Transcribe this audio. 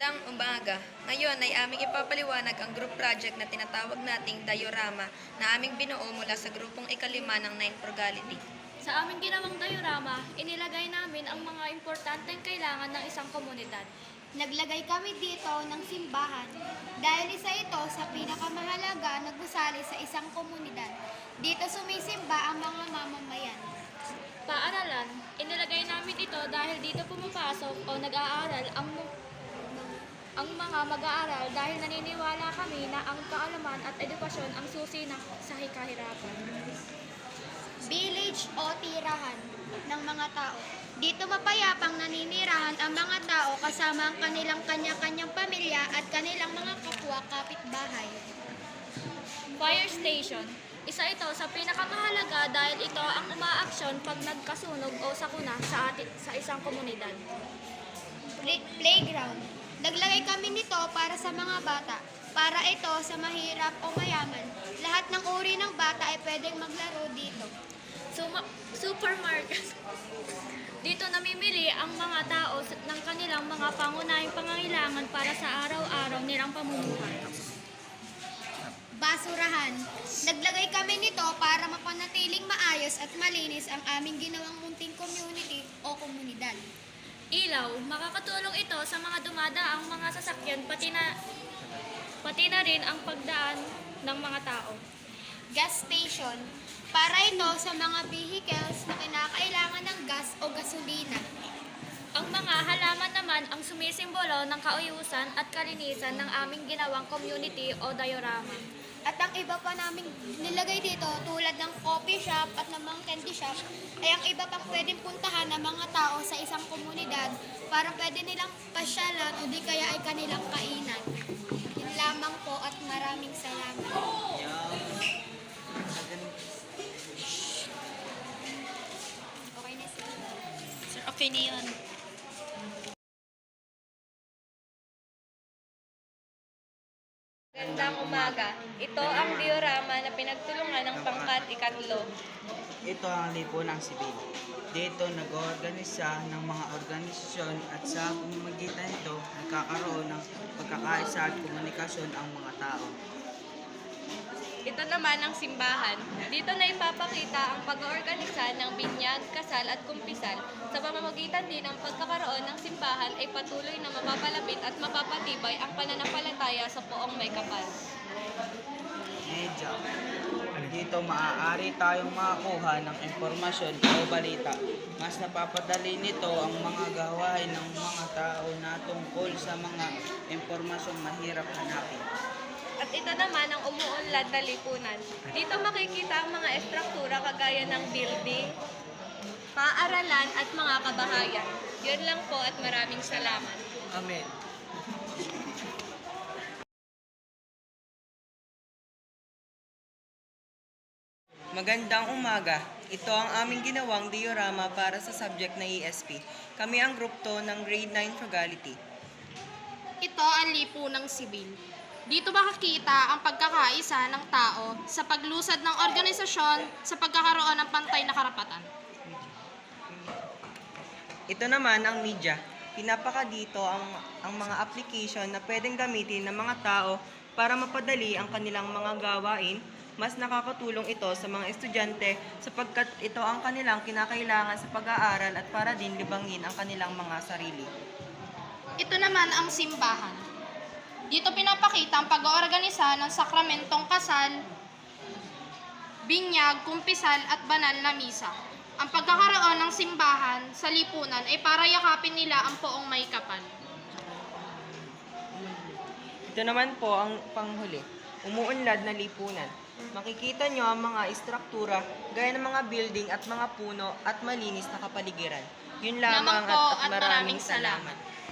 Magandang umaga. Ngayon ay aming ipapaliwanag ang group project na tinatawag nating Diorama na aming binuo mula sa grupong ikalima ng 9 Frugality. Sa aming ginawang diorama, inilagay namin ang mga importanteng kailangan ng isang komunidad. Naglagay kami dito ng simbahan dahil isa ito sa pinakamahalaga na gusali sa isang komunidad. Dito sumisimba ang mga mamamayan. Paaralan, inilagay namin ito dahil dito pumapasok o nag-aaral ang mga mag-aaral dahil naniniwala kami na ang kaalaman at edukasyon ang susi sa kahirapan. Village o tirahan ng mga tao. Dito mapayapang naninirahan ang mga tao kasama ang kanilang kanya-kanyang pamilya at kanilang mga kapwa kapitbahay. Fire station. Isa ito sa pinakamahalaga dahil ito ang umaaksyon pag nagkasunog o sakuna sa isang komunidad. Playground. Naglagay kami nito para sa mga bata. Para ito sa mahirap o mayaman. Lahat ng uri ng bata ay pwedeng maglaro dito. Supermarket. Dito namimili ang mga tao ng kanilang mga pangunahing pangangailangan para sa araw-araw nilang pamumuhay. Basurahan. Naglagay kami nito para mapanatiling maayos at malinis ang aming ginawang munting community o komunidad. Ilaw, makakatulong ito sa mga dumadaang mga sasakyan pati na rin ang pagdaan ng mga tao. Gas station. Para ito sa mga vehicles na kinakailangan ng gas o gasolina. Ang mga halaman naman ang sumisimbolo ng kauyusan at kalinisan ng aming ginawang community o diorama. At ang iba pa naming nilagay dito tulad ng coffee shop at ng mga candy shop ay ang iba pang pwedeng puntahan ng mga tao sa isang komunidad para pwede nilang pasyalan o di kaya ay kanilang kainan. Yun lamang po at maraming salamat. Okay na sir. Sir, okay na yun. Magandang umaga. Ito ang diorama na pinagtulungan ng pangkat ikatlo. Ito ang lipunang sibil. Dito nag-oorganisa ng mga organisasyon at sa pamamagitan nito nagkakaroon ng pagkakaisa at komunikasyon ang mga tao. Ito naman ang simbahan. Dito na ipapakita ang pag-oorganisa ng binyag, kasal at kumpisal. Sa pamamagitan din ng pagkakaroon ng simbahan ay patuloy na mapapalapit at mapapatibay ang pananampalataya sa poong may kapal. Media. Dito maaari tayong makakuha ng impormasyon o balita. Mas napapadali nito ang mga gawain ng mga tao na tungkol sa mga impormasyong mahirap hanapin. At ito naman ang umuunlad na lipunan. Dito makikita ang mga estruktura kagaya ng building, paaralan at mga kabahayan. Yun lang po at maraming salamat. Amen. Magandang umaga. Ito ang aming ginawang diorama para sa subject na ESP. Kami ang group to ng grade 9 Frugality. Ito ang lipunang sibil. Dito makikita ang pagkakaisa ng tao sa paglusad ng organisasyon sa pagkakaroon ng pantay na karapatan. Ito naman ang media. Pinapaka dito ang mga application na pwedeng gamitin ng mga tao para mapadali ang kanilang mga gawain. Mas nakakatulong ito sa mga estudyante sapagkat ito ang kanilang kinakailangan sa pag-aaral at para din libangin ang kanilang mga sarili. Ito naman ang simbahan. Dito pinapakita ang pag-oorganisa ng sakramentong kasal, binyag, kumpisal at banal na misa. Ang pagkakaroon ng simbahan sa lipunan ay para yakapin nila ang poong may kapal. Ito naman po ang panghuli, umuunlad na lipunan. Makikita nyo ang mga istruktura gaya ng mga building at mga puno at malinis na kapaligiran. Yun lamang Lamang po at at maraming maraming salamat. salamat.